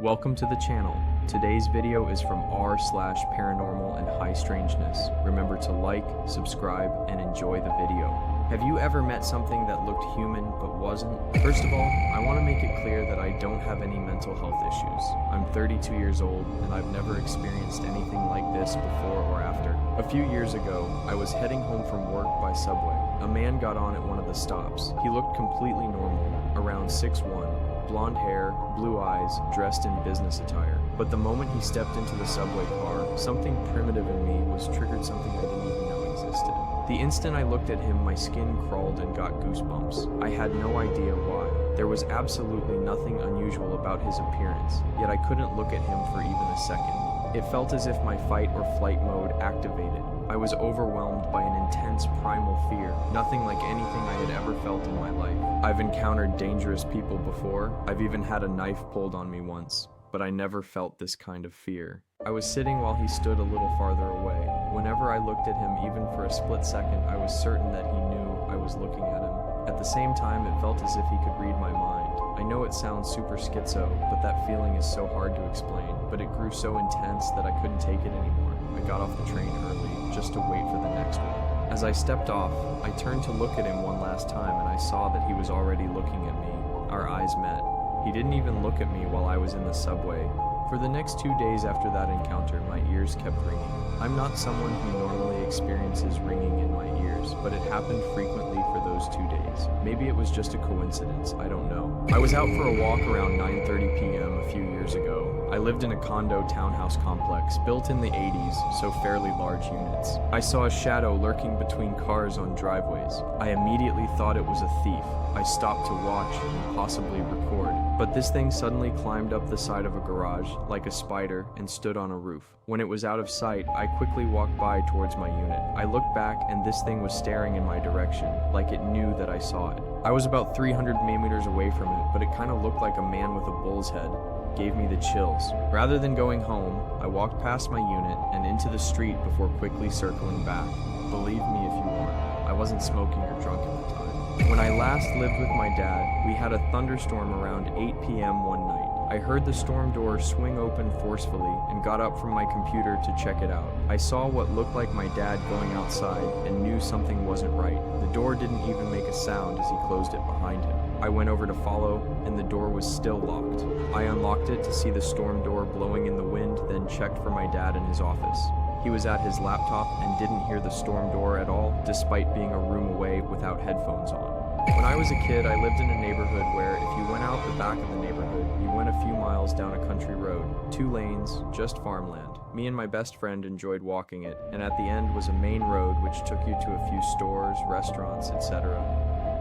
Welcome to the channel. Today's video is from r/paranormal and high strangeness. Remember to like, subscribe, and enjoy the video. Have you ever met something that looked human but wasn't? First of all, I want to make it clear that I don't have any mental health issues. I'm 32 years old and I've never experienced anything like this before or after. A few years ago, I was heading home from work by subway. A man got on at one of the stops. He looked completely normal, around 6'1". Blonde hair, blue eyes, dressed in business attire. But the moment he stepped into the subway car, something primitive in me was triggered, something I didn't even know existed. The instant I looked at him, my skin crawled and got goosebumps. I had no idea why. There was absolutely nothing unusual about his appearance, yet I couldn't look at him for even a second. It felt as if my fight or flight mode activated. I was overwhelmed by an intense primal fear, nothing like anything I had ever felt in my life. I've encountered dangerous people before. I've even had a knife pulled on me once, but I never felt this kind of fear. I was sitting while he stood a little farther away. Whenever I looked at him, even for a split second, I was certain that he knew I was looking at him. At the same time, it felt as if he could read my mind. I know it sounds super schizo, but that feeling is so hard to explain. But it grew so intense that I couldn't take it anymore. I got off the train early, just to wait for the next one. As I stepped off, I turned to look at him one last time and I saw that he was already looking at me. Our eyes met. He didn't even look at me while I was in the subway. For the next 2 days after that encounter, my ears kept ringing. I'm not someone who normally experiences ringing in my ears, but it happened frequently for those 2 days. Maybe it was just a coincidence, I don't know. I was out for a walk around 9:30 p.m. a few years ago. I lived in a condo townhouse complex built in the 80s, so fairly large units. I saw a shadow lurking between cars on driveways. I immediately thought it was a thief. I stopped to watch and possibly record. But this thing suddenly climbed up the side of a garage like a spider and stood on a roof. When it was out of sight, I quickly walked by towards my unit. I looked back and this thing was staring in my direction, like it knew that I saw it. I was about 300 meters away from it, but it kind of looked like a man with a bull's head. Gave me the chills. Rather than going home, I walked past my unit and into the street before quickly circling back. Believe me if you want, I wasn't smoking or drunk at the time. When I last lived with my dad, we had a thunderstorm around 8 p.m. one night. I heard the storm door swing open forcefully and got up from my computer to check it out. I saw what looked like my dad going outside and knew something wasn't right. The door didn't even make a sound as he closed it behind him. I went over to follow, and the door was still locked. I unlocked it to see the storm door blowing in the wind, then checked for my dad in his office. He was at his laptop and didn't hear the storm door at all, despite being a room away without headphones on. When I was a kid, I lived in a neighborhood where if you went out the back of the neighborhood, you went a few miles down a country road, 2 lanes, just farmland. Me and my best friend enjoyed walking it, and at the end was a main road which took you to a few stores, restaurants, etc.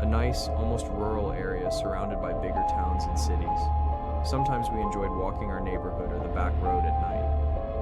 A nice, almost rural area surrounded by bigger towns and cities. Sometimes we enjoyed walking our neighborhood or the back road at night.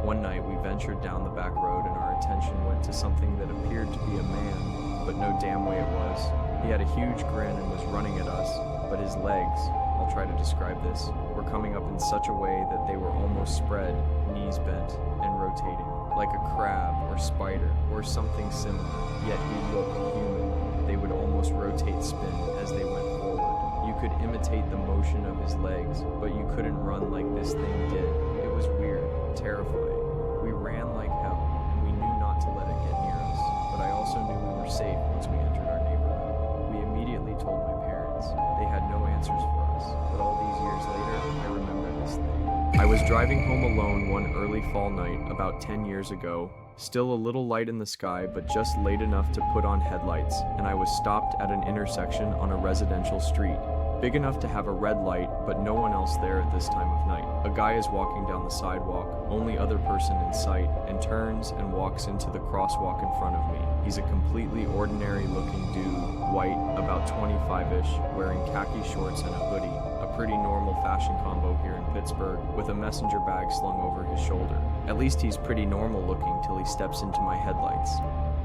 One night we ventured down the back road and our attention went to something that appeared to be a man, but no damn way it was. He had a huge grin and was running at us, but his legs, I'll try to describe this, were coming up in such a way that they were almost spread, knees bent, and rotating, like a crab or spider or something similar, yet he looked human. They would almost rotate spin as they went forward. You could imitate the motion of his legs, but you couldn't run like this thing did. It was weird, terrifying. We ran like hell, and we knew not to let it get near us, but I also knew we were safe once we entered our neighborhood. We immediately told my parents. They had no answers for us, but all these years later, I remember this thing. I was driving home alone one early fall night about 10 years ago. Still a little light in the sky, but just late enough to put on headlights, and I was stopped at an intersection on a residential street. Big enough to have a red light, but no one else there at this time of night. A guy is walking down the sidewalk, only other person in sight, and turns and walks into the crosswalk in front of me. He's a completely ordinary looking dude, white, about 25-ish, wearing khaki shorts and a hoodie. A pretty normal fashion combo here in Pittsburgh, with a messenger bag slung over his shoulder. At least he's pretty normal looking till he steps into my headlights.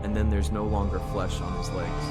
And then there's no longer flesh on his legs.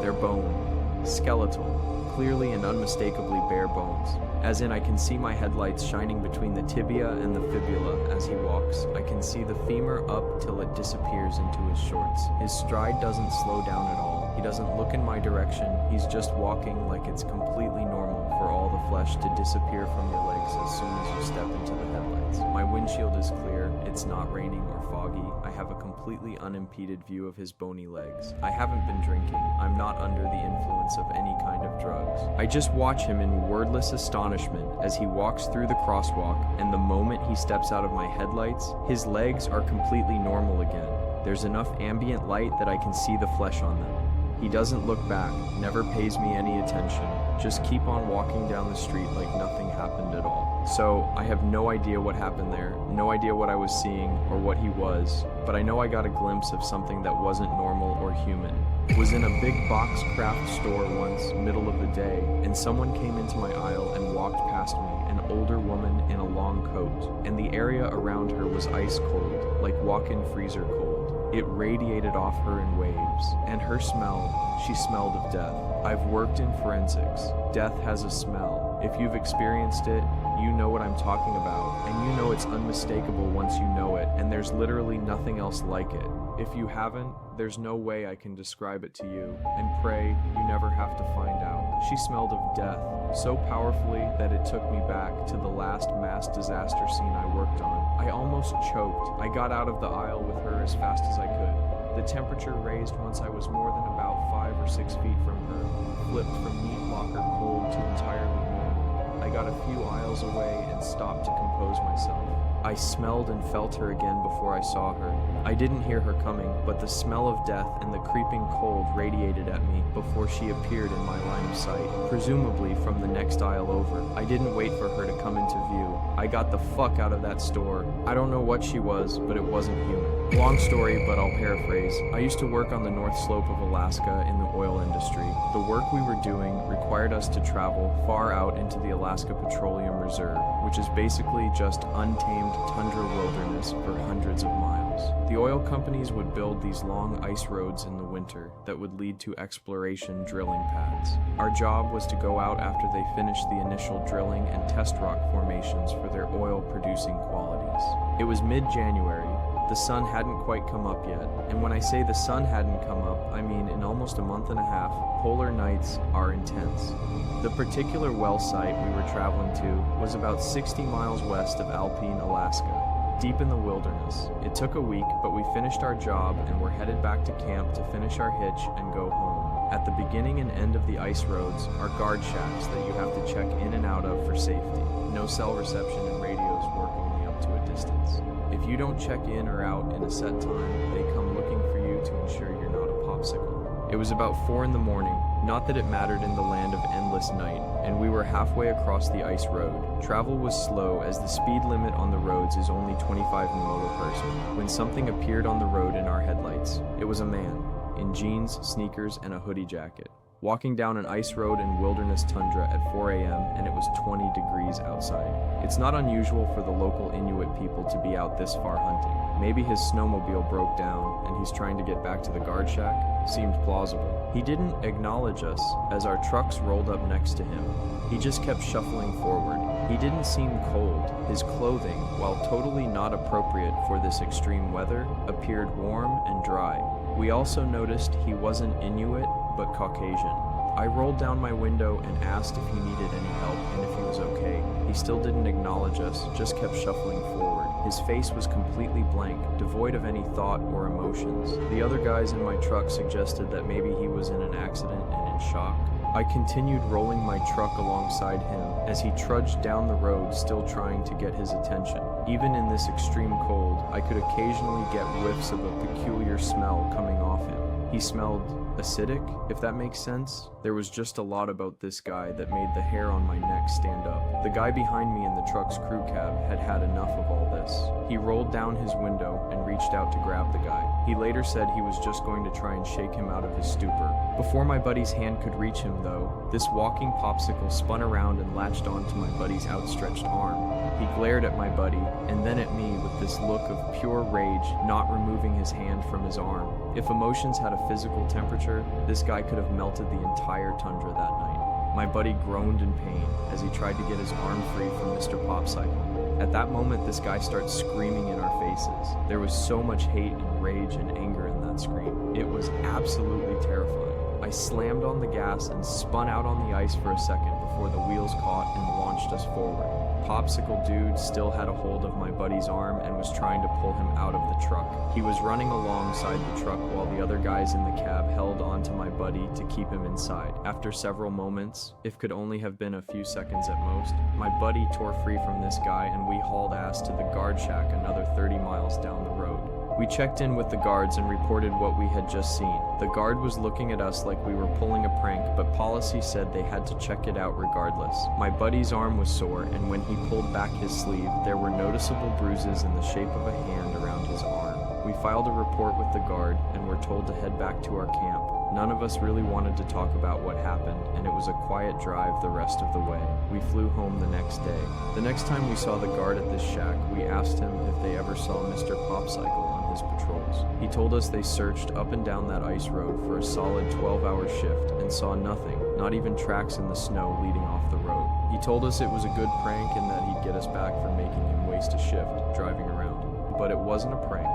They're bone, skeletal, clearly and unmistakably bare bones. As in, I can see my headlights shining between the tibia and the fibula as he walks. I can see the femur up till it disappears into his shorts. His stride doesn't slow down at all. He doesn't look in my direction. He's just walking like it's completely normal for all the flesh to disappear from your legs as soon as you step into the headlights. My windshield is clear, it's not raining or foggy. I have a completely unimpeded view of his bony legs. I haven't been drinking. I'm not under the influence of any kind of drugs. I just watch him in wordless astonishment as he walks through the crosswalk, and the moment he steps out of my headlights, his legs are completely normal again. There's enough ambient light that I can see the flesh on them. He doesn't look back, never pays me any attention, just keep on walking down the street like nothing happened at all. So, I have no idea what happened there, no idea what I was seeing or what he was, but I know I got a glimpse of something that wasn't normal or human. Was in a big box craft store once, middle of the day, and someone came into my aisle and walked past me, an older woman in a long coat, and the area around her was ice cold, like walk-in freezer cold. It radiated off her in waves, and her smell, she smelled of death. I've worked in forensics. Death has a smell. If you've experienced it, you know what I'm talking about, and you know it's unmistakable once you know it, and there's literally nothing else like it. If you haven't, there's no way I can describe it to you, and pray you never have to find out. She smelled of death, so powerfully that it took me back to the last mass disaster scene I worked on. I almost choked. I got out of the aisle with her as fast as I could. The temperature raised once I was more than about 5 or 6 feet from her, flipped from meat locker cold to entirely normal. I got a few aisles away and stopped to compose myself. I smelled and felt her again before I saw her. I didn't hear her coming, but the smell of death and the creeping cold radiated at me before she appeared in my line of sight, presumably from the next aisle over. I didn't wait for her to come into view. I got the fuck out of that store. I don't know what she was, but it wasn't human. Long story, but I'll paraphrase. I used to work on the North Slope of Alaska in the oil industry. The work we were doing required us to travel far out into the Alaska Petroleum Reserve, which is basically just untamed tundra wilderness for hundreds of miles. The oil companies would build these long ice roads in the winter that would lead to exploration drilling pads. Our job was to go out after they finished the initial drilling and test rock formations for their oil-producing qualities. It was mid-January. The sun hadn't quite come up yet, and when I say the sun hadn't come up, I mean in almost a month and a half, polar nights are intense. The particular well site we were traveling to was about 60 miles west of Alpine, Alaska, deep in the wilderness. It took a week, but we finished our job and were headed back to camp to finish our hitch and go home. At the beginning and end of the ice roads are guard shacks that you have to check in and out of for safety. No cell reception and radios work only up to a distance. If you don't check in or out in a set time, they come looking for you to ensure you're not a popsicle. It was about 4 in the morning, not that it mattered in the land of endless night, and we were halfway across the ice road. Travel was slow as the speed limit on the roads is only 25 mph, when something appeared on the road in our headlights. It was a man, in jeans, sneakers, and a hoodie jacket, walking down an ice road in wilderness tundra at 4 a.m. and it was 20 degrees outside. It's not unusual for the local Inuit people to be out this far hunting. Maybe his snowmobile broke down and he's trying to get back to the guard shack. Seemed plausible. He didn't acknowledge us as our trucks rolled up next to him. He just kept shuffling forward. He didn't seem cold. His clothing, while totally not appropriate for this extreme weather, appeared warm and dry. We also noticed he wasn't Inuit, but Caucasian. I rolled down my window and asked if he needed any help and if he was okay. He still didn't acknowledge us, just kept shuffling forward. His face was completely blank, devoid of any thought or emotions. The other guys in my truck suggested that maybe he was in an accident and in shock. I continued rolling my truck alongside him as he trudged down the road, still trying to get his attention. Even in this extreme cold, I could occasionally get whiffs of a peculiar smell coming off him. He smelled acidic, if that makes sense. There was just a lot about this guy that made the hair on my neck stand up. The guy behind me in the truck's crew cab had had enough of all this. He rolled down his window and reached out to grab the guy. He later said he was just going to try and shake him out of his stupor. Before my buddy's hand could reach him, though, this walking popsicle spun around and latched onto my buddy's outstretched arm. He glared at my buddy, and then at me with this look of pure rage, not removing his hand from his arm. If emotions had a physical temperature, this guy could have melted the entire tundra that night. My buddy groaned in pain as he tried to get his arm free from Mr. Popcycle. At that moment, this guy starts screaming in our faces. There was so much hate and rage and anger in that scream. It was absolutely terrifying. I slammed on the gas and spun out on the ice for a second before the wheels caught and launched us forward. Popsicle Dude still had a hold of my buddy's arm and was trying to pull him out of the truck. He was running alongside the truck while the other guys in the cab held onto my buddy to keep him inside. After several moments, it could only have been a few seconds at most, my buddy tore free from this guy and we hauled ass to the guard shack another 30 miles down the road. We checked in with the guards and reported what we had just seen. The guard was looking at us like we were pulling a prank, but policy said they had to check it out regardless. My buddy's arm was sore, and when he pulled back his sleeve, there were noticeable bruises in the shape of a hand around his arm. We filed a report with the guard and were told to head back to our camp. None of us really wanted to talk about what happened, and it was a quiet drive the rest of the way. We flew home the next day. The next time we saw the guard at this shack, we asked him if they ever saw Mr. Popcycle on his patrols. He told us they searched up and down that ice road for a solid 12-hour shift and saw nothing, not even tracks in the snow leading off the road. He told us it was a good prank and that he'd get us back for making him waste a shift driving around. But it wasn't a prank.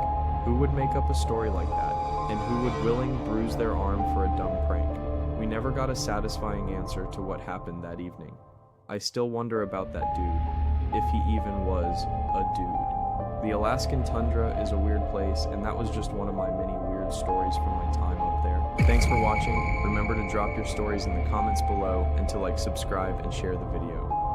Who would make up a story like that? And who would willing bruise their arm for a dumb prank? We never got a satisfying answer to what happened that evening. I still wonder about that dude, if he even was a dude. The Alaskan tundra is a weird place, and that was just one of my many weird stories from my time up there. Thanks for watching. Remember to drop your stories in the comments below and to like, subscribe, and share the video.